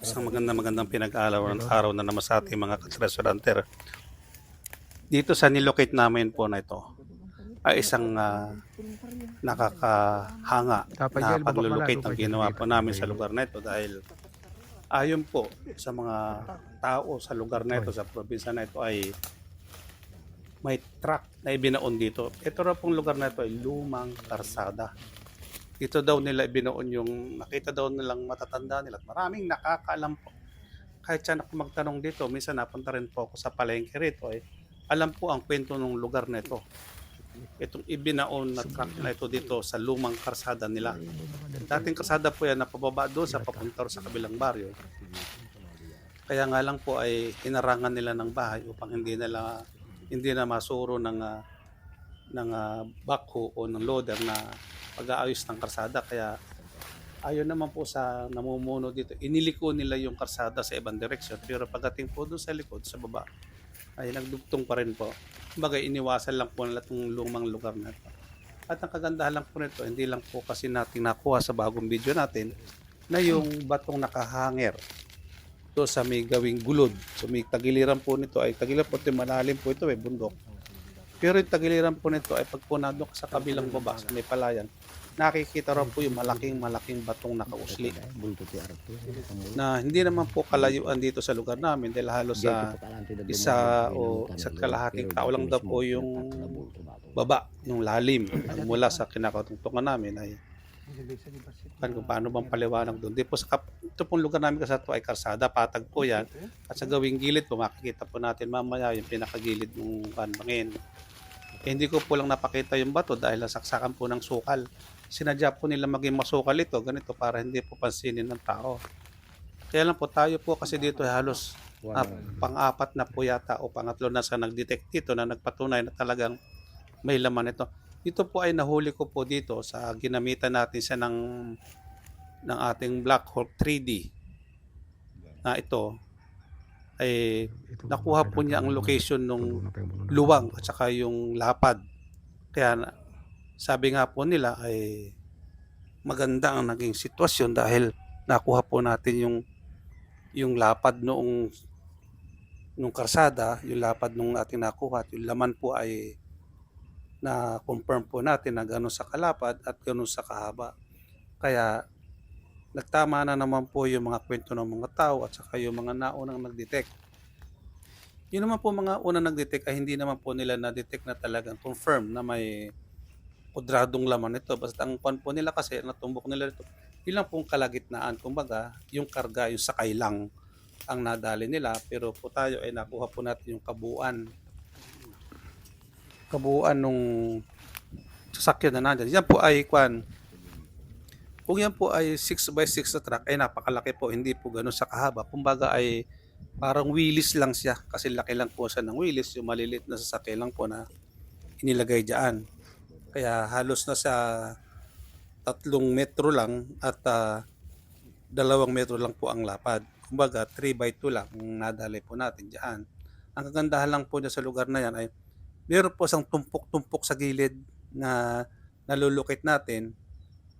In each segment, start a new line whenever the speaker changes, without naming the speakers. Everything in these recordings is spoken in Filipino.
Isang magandang pinag-araw na naman sa ating mga ka-treasuranter. Dito sa nilocate namin po na ito ay isang nakakahanga na paglulocate ang ginawa po namin sa lugar na ito dahil ayon po sa mga tao sa lugar na ito, sa probinsya na ito ay may truck na ibinaon dito. Ito raw pong lugar na ito ay lumang karsada. Dito daw nila ibinoon yung nakita daw nilang matatanda nila at maraming nakakaalam po. Kahit siya ako magtanong dito, minsan napunta rin po ako sa palengke rito, alam po ang kwento ng lugar na ito. Itong ibinaon na truck na ito dito sa lumang karsada nila. Dating karsada po yan na pababa doon sa papunta sa kabilang baryo. Kaya nga lang po ay hinarangan nila ng bahay upang hindi na masuro ng backhoe o ng loader na pag-aayos ng karsada. Kaya ayon naman po sa namumuno dito, iniliko nila yung karsada sa ibang direksyon. Pero pagdating po doon sa likod, sa baba, ay nagdugtong pa rin po. Kumbaga iniwasan lang po nila itong lumang lugar na ito. At ang kagandahan lang po nito, hindi lang po kasi natin nakuha sa bagong video natin, na yung batong nakahanger ito sa may gawing gulod. So may tagiliran po nito, ay tagiliran po ito, malalim po ito, may bundok. Pero yung tagiliran po nito ay pag punado ka sa kabilang baba, sa may palayan, nakikita raw po yung malaking batong nakausli. Na hindi naman po kalayuan dito sa lugar namin dahil halos sa isa't kalahating tao lang daw po yung baba, yung lalim. Mula sa kinakatungtungan namin ay kung paano bang paliwanag doon. Ito pong lugar namin kasi ito ay karsada, patag po yan. At sa gawing gilid po, makikita po natin mamaya yung pinakagilid ng bangin. Hindi ko po lang napakita yung bato dahil nasaksakan po ng sukal. Sinadya po nila maging masukal ito, ganito, para hindi po pansinin ng tao. Kaya lang po tayo po kasi dito halos pang-apat na po yata o pangatlo na sa nag-detect dito na nagpatunay na talagang may laman ito. Ito po ay nahuli ko po dito sa ginamitan natin siya ng ating Black Hawk 3D na ito ay nakuha po niya ang location ng luwang at saka yung lapad. Kaya sabi nga po nila ay maganda ang naging sitwasyon dahil nakuha po natin yung lapad nung karsada, yung lapad nung ating nakuha at yung laman po ay na-confirm po natin na gano'n sa kalapad at gano'n sa kahaba. Kaya nagtama na naman po yung mga kwento ng mga tao at saka yung mga naunang nag-detect. Yun naman po mga unang nag-detect ay hindi naman po nila na-detect na talagang confirm na may kudradong laman ito. Basta ang kwan po nila kasi, natumbok nila ito, yun lang pong kalagitnaan. Kumbaga, yung karga, yung sakay lang ang nadali nila. Pero po tayo ay nakuha po natin yung kabuuan nung sasakyan na nandyan. Yan po ay kung yan po ay 6x6 na truck, ay napakalaki po, hindi po gano'n sa kahaba. Kumbaga ay parang wheelies lang siya, kasi laki lang po siya ng wheelies, yung malilit na sasakyan lang po na inilagay dyan. Kaya halos na sa 3 metro lang at 2 metro lang po ang lapad. Kumbaga 3x2 lang ang nadali po natin dyan. Ang kagandahan lang po niya sa lugar na yan ay meron po isang tumpok-tumpok sa gilid na nalulukit natin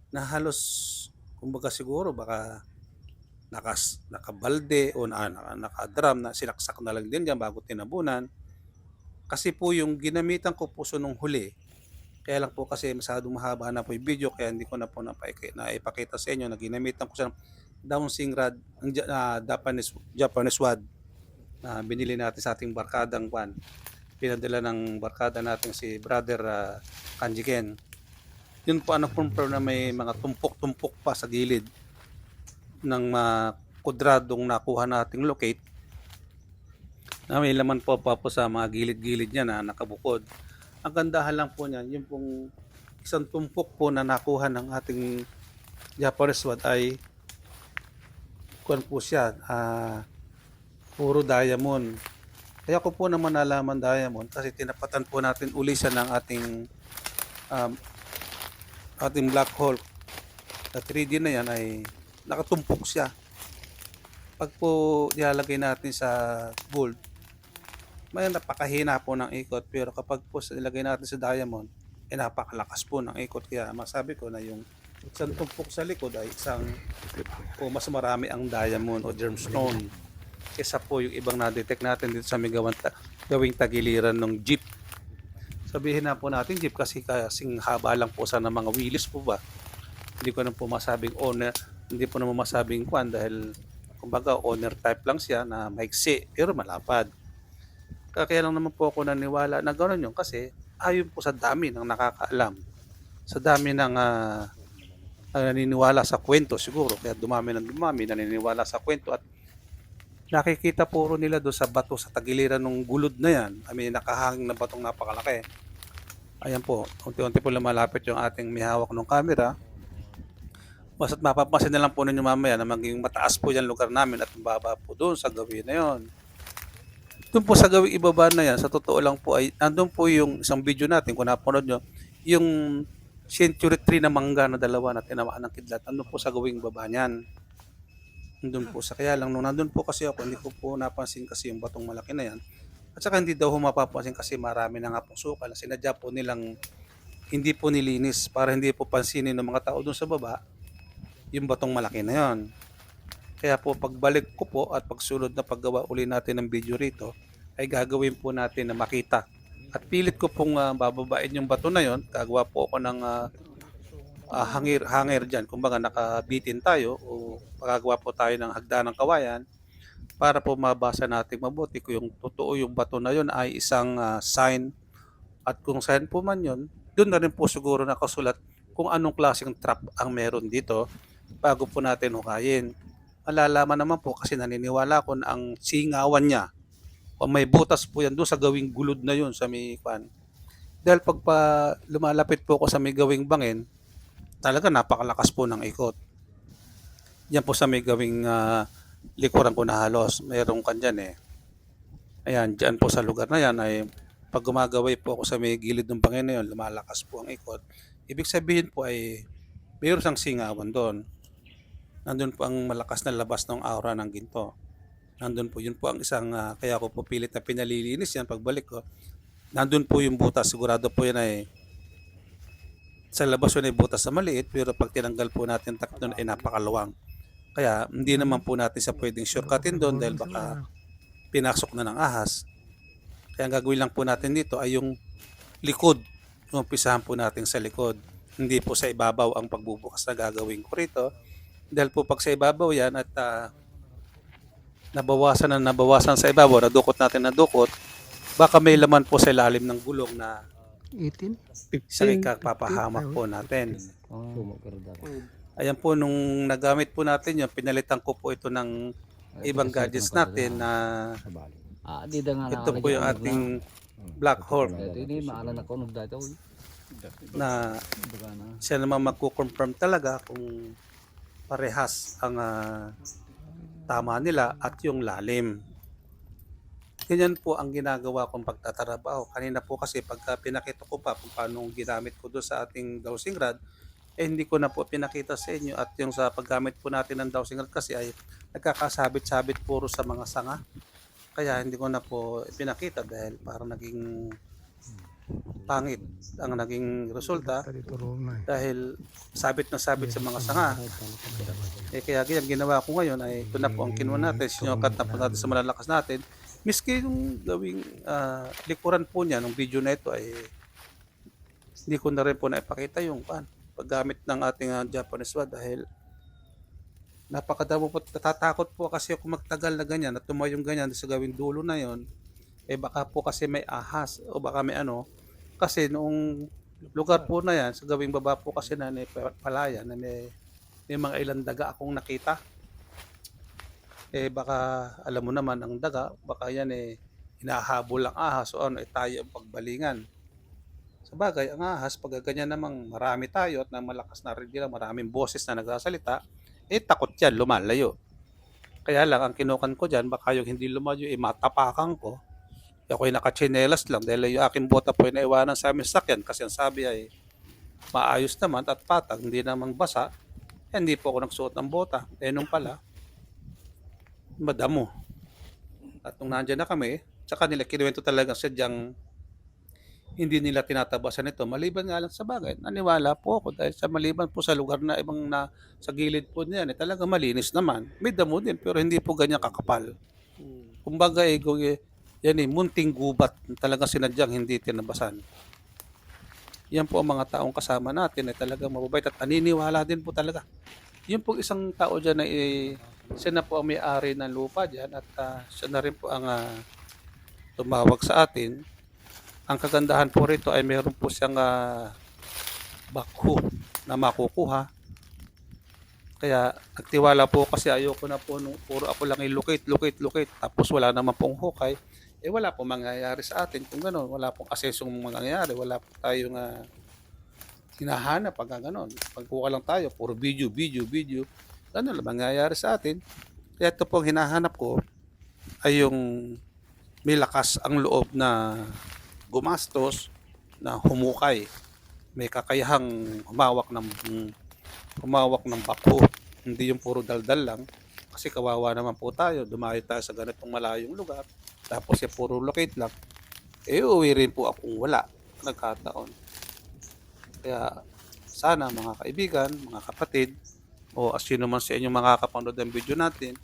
na halos, kumbaga siguro baka nakabalde o nakadrum na sinaksak na lang din yan bago tinabunan. Kasi po yung ginamitan ko po nung huli, kaya lang po kasi masyadong mahaba na po yung video kaya hindi ko na po naipakita sa inyo na ginamitan ko siya ng downsing rod, ang Japanese wad na binili natin sa ating barkadang kwan. Pinadala ng barkada natin si Brother Kanjiken. Yun po ang confirm na may mga tumpok-tumpok pa sa gilid ng kudradong nakuha nating locate na may laman po sa mga gilid-gilid niya na nakabukod. Ang gandahan lang po niyan, yung pong isang tumpok po na nakuha ng ating Japanese wad ay kuwan po siya, puro diamond. Kaya ko po naman nalaman diamond kasi tinapatan po natin uli siya ng ating Black Hawk. Sa 3D na yan ay nakatumpok siya. Pag po ilalagay natin sa gold, may napakahina po ng ikot, pero kapag po ilagay natin sa diamond, napakalakas po ng ikot. Kaya masabi ko na yung Isang tumpok sa likod ay isang o mas marami ang diamond o gemstone kesa po yung ibang na-detect natin dito sa may gawing tagiliran ng jeep. Sabihin na po natin jeep kasi kasing haba lang po sana ng mga wheelies po ba. Hindi ko na po masabing owner, hindi po naman masabing kwan dahil kumbaga owner type lang siya na maiksi pero malapad. Kaya lang naman po ako naniwala na gano'n yun kasi ayon po sa dami ng nakakaalam, sa dami ng naniniwala sa kwento siguro kaya dumami ng dumami naniniwala sa kwento at nakikita puro nila doon sa bato sa tagiliran ng gulod na yan. I mean, nakahanging na batong napakalaki. Ayan po, unti-unti po lumalapit yung ating may hawak ng camera. Basta't mapapansin na lang po ninyo mamaya na maging mataas po yung lugar namin at mababa po doon sa gawin na yon. Doon po sa gawing ibaba na yan, sa totoo lang po ay nandun po yung isang video natin kung napanood nyo, yung century tree na mangga na dalawa na tinamaan ng kidlat, nandun po sa gawing baba niyan. Nandun po sa kaya lang nung nandun po kasi ako, hindi ko po napansin kasi yung batong malaki na yan. At saka hindi daw mapapansin kasi marami na nga pong sukal na sinadya po nilang hindi po nilinis para hindi po pansinin ng mga tao doon sa baba yung batong malaki na yon. Kaya po pagbalik ko po at pagsunod na paggawa uli natin ng video rito ay gagawin po natin na makita. At pilit ko pong bababain yung bato na yon. Gagawa po ako ng hanger dyan. Kumbaga nakabitin tayo o magagawa po tayo ng hagdan ng kawayan para po mabasa natin mabuti kung yung totoo yung bato na yon ay isang sign at kung sign po man yon, doon na rin po siguro nakasulat kung anong klaseng trap ang meron dito bago po natin hukayin. Malalaman naman po kasi naniniwala ko na ang singawan niya o may butas po yan doon sa gawing gulod na yun sa may kwan. Dahil pag lumalapit po ako sa may gawing bangin, talaga napakalakas po ng ikot. Yan po sa may gawing likuran ko na halos. Mayroong kan dyan eh. Ayan, dyan po sa lugar na yan ay pag gumagaway po ako sa may gilid ng bangin na yun, lumalakas po ang ikot. Ibig sabihin po ay mayroon siyang singawan doon. Nandun po ang malakas na labas ng aura ng ginto. Nandun po, yun po ang isang, kaya ko po pilit na pinalilinis yan pagbalik ko. Nandun po yung butas, sigurado po yan ay, sa labas yun ay butas na maliit, pero pag tinanggal po natin takip doon ay napakaluwang. Kaya hindi naman po natin sa pwedeng shortcutin doon dahil baka pinasok na ng ahas. Kaya ang gagawin lang po natin dito ay yung likod. Umpisahan po natin sa likod. Hindi po sa ibabaw ang pagbubukas na gagawin ko rito. Dahil po pag sa ibabaw yan at nabawasan sa ibabaw, nadukot, baka may laman po sa ilalim ng gulong na
18?
sa ikapapahamak po natin. Ayan po, nung nagamit po natin yun, pinalitan ko po ito ng ibang gadgets natin na ito po yung ating Black Hawk na siya naman magko-confirm talaga kung parehas ang tama nila at yung lalim. Ganyan po ang ginagawa kong pagtatrabaho. Kanina po kasi pagka pinakita ko pa kung paano ginamit ko doon sa ating dowsing rod, hindi ko na po pinakita sa inyo at yung sa paggamit po natin ng dowsing rod kasi ay nagkakasabit-sabit puro sa mga sanga. Kaya hindi ko na po pinakita dahil parang naging pangit ang naging resulta dahil sabit na sabit sa mga sanga. Kaya ganyan ginawa ko ngayon ay ito na po ang kinuha natin, sinukat na po natin sa malalakas natin. Miski yung gawing likuran po niya ng video na ito ay hindi ko na rin po naipakita yung paggamit ng ating Japanese rod dahil napakadamo po, natatakot po kasi ako magtagal na ganyan at tumayong ganyan sa gawing dulo na yon baka po kasi may ahas o baka may kasi noong lugar po na yan sa gawing baba po kasi na may palaya na may mga ilang daga akong nakita baka alam mo naman ang daga baka yan hinahabol ang ahas o tayo ang pagbalingan sa bagay ang ahas pag ganyan namang marami tayo at na malakas na rin nila maraming boses na nagsasalita takot yan lumalayo kaya lang ang kinukan ko dyan baka yung hindi lumayo matapakan ko ako'y nakachinelas lang dahil yung aking bota po ay naiwanan sa aming sakyan kasi ang sabi ay maayos naman at patag, hindi namang basa. Hindi po ako nagsuot ng bota. Nung pala, madamo. At nung nandiyan na kami, tsaka nila kinuwento talaga sadyang hindi nila tinatabasan ito maliban nga lang sa bagay naniwala po ako dahil sa maliban po sa lugar na ibang na sa gilid po niyan, talagang malinis naman. May damo din pero hindi po ganyan kakapal. Kumbaga, yan, munting gubat na talagang sinadyang hindi tinabasan. Yan po ang mga taong kasama natin ay talagang mababait at naniniwala din po talaga. Yung po isang tao diyan na, siya na po ang may-ari ng lupa diyan at, siya na rin po ang, tumawag sa atin. Ang kagandahan po rito ay meron po siyang, backhoe na makukuha. Kaya nagtiwala po kasi ayoko na po nung puro ako lang locate tapos wala naman pong hukay, wala pong mangyayari sa atin kung gano'n. Wala pong asesong mangyayari, wala po tayong, hinahanap pagka gano'n. Pagkuha lang tayo puro video, gano'n lang mangyayari sa atin. Kaya ito pong hinahanap ko ay yung may lakas ang loob na gumastos, na humukay, may kakayahang humawak ng bako, hindi yung puro daldal lang. Kasi kawawa naman po tayo, dumayo tayo sa ganitong malayong lugar, tapos puro locate lang. Uuwi rin po akong wala, nagkataon. Kaya sana mga kaibigan, mga kapatid, o sino man sa inyo makakapanood ng video natin,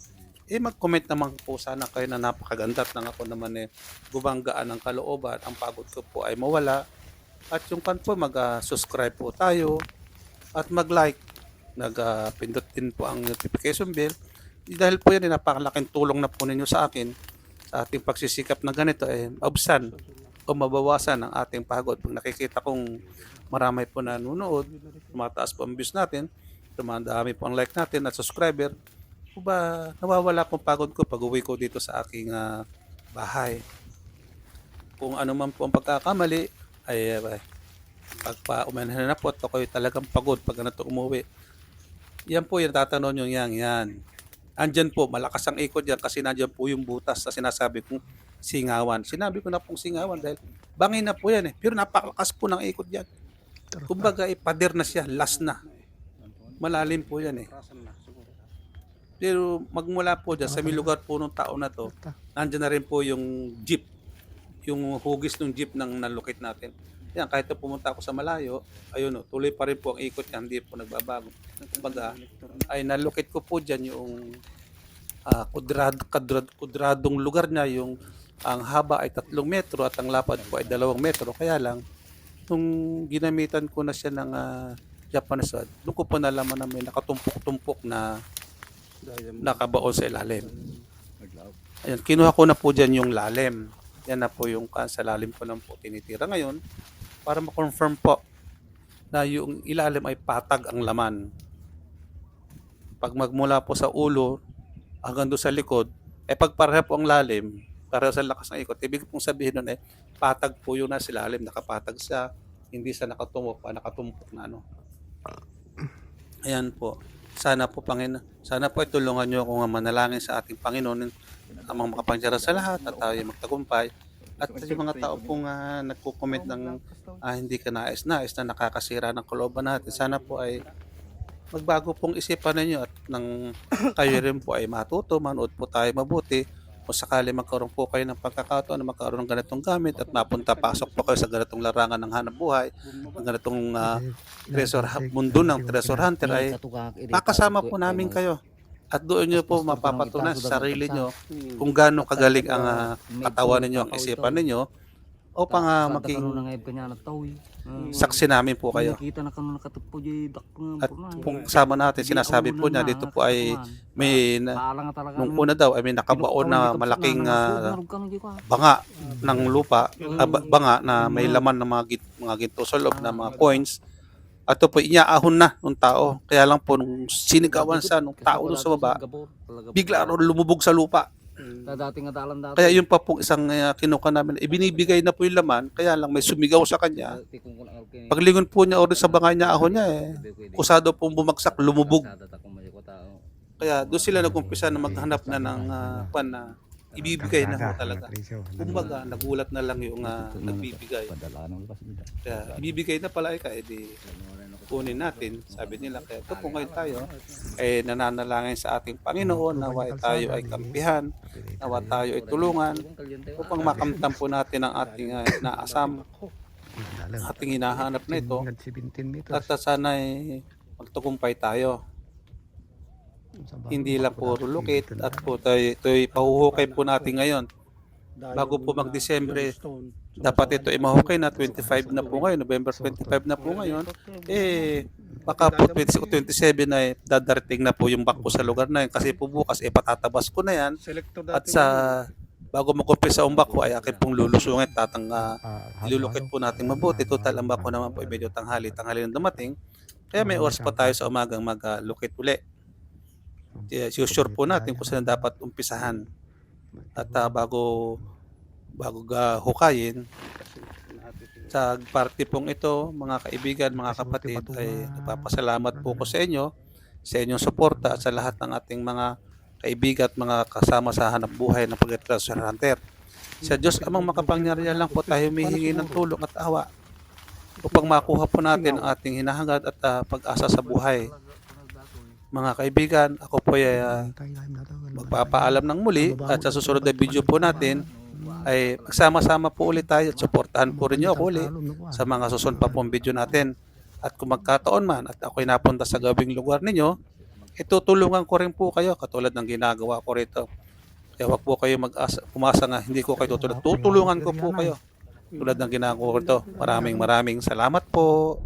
mag-comment naman po sana kayo na napakaganda at nang ako naman gumanggaan ng kalooban, ang pagod ko po ay mawala. At yung po, mag-subscribe po tayo at mag-like, pindot din po ang notification bell. Dahil po yan, napakalaking tulong na po ninyo sa akin sa ating pagsisikap na ganito, maubsan o mabawasan ang ating pagod. Pag nakikita kong marami po nanonood, tumataas po ang views natin, dumadami po ang like natin at subscriber, nawawala pong pagod ko pag uwi ko dito sa aking bahay. Kung ano man po ang pagkakamali, pagpa-umanhan na po at ako'y talagang pagod pag umuwi. Yan po yung tatanong nyo, yan. Andyan po, malakas ang ikot yan kasi nandyan po yung butas na sinasabi kong singawan. Sinabi ko na pong singawan dahil bangin na po yan pero napakalakas po ng ikot yan. Kumbaga, pader na siya, last na. Malalim po yan Pero magmula po dyan, sa may lugar po ng tao na to, nandyan na rin po yung jeep, yung hugis ng jeep ng nalukit natin. Yan, kahit na pumunta ako sa malayo, ayun tuloy pa rin po ang ikot niya, hindi po nagbabago. Kumbaga, ay nalukit ko po dyan yung kudradong lugar niya, yung ang haba ay 3 metro at ang lapad po ay 2 metro. Kaya lang, nung ginamitan ko na siya ng Japanese rod, doon ko po nalaman na may nakatumpok-tumpok na nakabaon sa ilalim. Ayan, kinuha ko na po dyan yung lalim. Yan na po yung sa lalim ko lang po tinitira ngayon para ma-confirm po na yung ilalim ay patag ang laman. Pag magmula po sa ulo hanggang doon sa likod, pag pareho po ang lalim, pareho sa lakas ng ikot, ibig pong sabihin nun patag po yung nasa ilalim, nakapatag siya, hindi siya nakatumpok na Ayan po. Sana po tulungan niyo akong manalangin sa ating Panginoon ang mga makapangyarihan sa lahat at tayo magtagumpay. At yung mga tao pong nagko-comment ng hindi ka nais na nakakasira ng kalooban natin, sana po ay magbago pong isipan ninyo at nang kayo rin po ay matuto, manood po tayo mabuti. Kung sakali magkaroon po kayo ng pagkakataon na magkaroon ng ganitong gamit at pasok po kayo sa ganitong larangan ng hanap buhay, ng ganitong mundo ng treasure hunter, ay makasama po namin kayo. At doon nyo po mapapatunan sa sarili nyo kung gaano kagaling ang katawan ninyo, ang isipan ninyo, upang maging saksi namin po kayo. At kung kasama natin, sinasabi po niya dito po ay nung una daw ay may nakabaon na malaking banga ng lupa, banga na may laman ng mga ginto sa loob na mga coins. At ito po inaahon na ng tao. Kaya lang po nung sinigawan sa nung tao doon sa baba, bigla lumubog sa lupa. Kaya yun pa pong isang kinuha namin, ibinibigay na po yung laman, kaya lang may sumigaw sa kanya. Paglingon po niya o sa bangay niya ahon niya kusado pong bumagsak, lumubog. Kaya doon sila nag-umpisa na maghanap na ng na ibibigay na po talaga. Kumbaga, nagulat na lang yung nagbibigay. Kaya ibibigay na pala edi kunin natin, sabi nila. Kaya ito po ngayon tayo ay nananalangin sa ating Panginoon, nawa tayo ay kampihan, nawa tayo ay tulungan upang makamtan po natin ang ating naasam ating hinahanap na ito.
17 meters.
At sana'y magtagumpay tayo. Hindi lang puro lukit at po ito'y pahuhukay po natin ngayon. Bago po mag-Disyembre, dapat ito ay mahukay na 25 na po ngayon, November 25 na po ngayon. Baka po 27 na dadarating na po yung bangko sa lugar na yun kasi po bukas patatabas ko na yan at bago mag-umpisa ang bangko ay akin pong lulusungin ilulukit po natin mabuti. Total ang bangko naman po ay medyo tanghali na dumating kaya may oras pa tayo sa umagang mag-lukit uli. Sure po natin kung saan dapat umpisahan at bago hukayin sa party pong ito, mga kaibigan, mga kapatid, ay nagpapasalamat po ko sa inyo, sa inyong suporta at sa lahat ng ating mga kaibigan at mga kasama sa hanap buhay ng Pag-treasure Hunter. Sa Diyos amang makapangyarihan lang po tayo humihingi ng tulong at awa upang makuha po natin ang ating hinahangad at pag-asa sa buhay. Mga kaibigan, ako po ay magpapaalam ng muli at sa susunod na video po natin ay magsama-sama po ulit tayo at suportahan po rin niyo ako ulit sa mga susunod pa pong video natin. At kung magkataon man at ako'y napunta sa gawing lugar ninyo, itutulungan ko rin po kayo katulad ng ginagawa ko rito. Kaya wag po kayo umasa na hindi ko kayo tutulungan ko po kayo tulad ng ginagawa ko rito. Maraming salamat po.